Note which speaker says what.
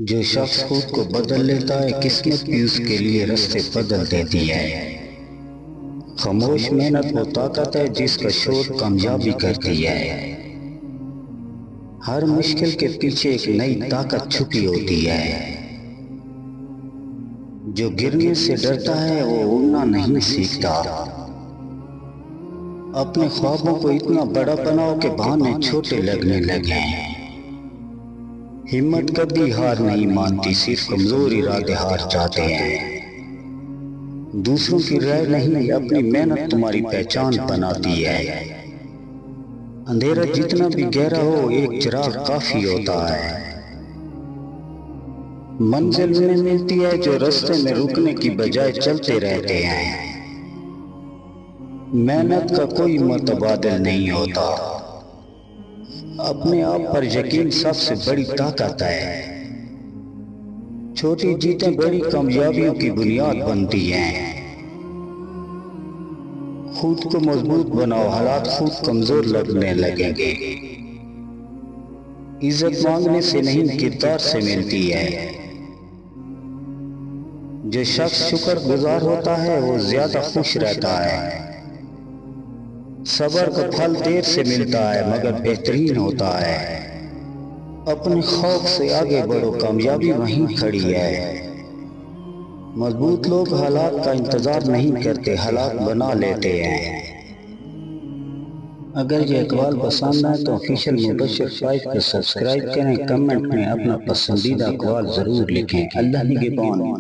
Speaker 1: جو شخص خود کو بدل لیتا ہے قسمت بھی اس کے لیے رستے بدل دیتی ہے۔ خاموش محنت وہ طاقت ہے جس کا شور کامیابی کرتی ہے۔ ہر مشکل کے پیچھے ایک نئی طاقت چھپی ہوتی ہے۔ جو گرنے سے ڈرتا ہے وہ اڑنا نہیں سیکھتا۔ اپنے خوابوں کو اتنا بڑا بناؤ کہ بہانے چھوٹے لگنے لگیں۔ ہمت کبھی ہار نہیں مانتی، صرف کمزور ارادے ہار جاتے ہیں۔ دوسروں کی رائے نہیں، اپنی محنت تمہاری پہچان بناتی ہے۔ اندھیرا جتنا بھی گہرا ہو ایک چراغ کافی ہوتا ہے۔ منزل انہیں ملتی ہے جو رستے میں رکنے کی بجائے چلتے رہتے ہیں۔ محنت کا کوئی متبادل نہیں ہوتا۔ اپنے آپ پر یقین سب سے بڑی طاقت ہے۔ چھوٹی جیتیں بڑی کامیابیوں کی بنیاد بنتی ہیں۔ خود کو مضبوط بناؤ، حالات خود کمزور لگنے لگیں گے۔ عزت مانگنے سے نہیں کردار سے ملتی ہے۔ جو شخص شکر گزار ہوتا ہے وہ زیادہ خوش رہتا ہے۔ صبر کا پھل دیر سے ملتا ہے مگر بہترین ہوتا ہے۔ اپنے خوف سے آگے بڑھو، کامیابی وہیں کھڑی ہے۔ مضبوط لوگ حالات کا انتظار نہیں کرتے، حالات بنا لیتے ہیں۔ اگر یہ اقوال پسند آئے تو آفیشیل مبشر 5 کو سبسکرائب کریں، کمنٹ میں اپنا پسندیدہ اقوال ضرور لکھیں۔ اللہ نگہبان۔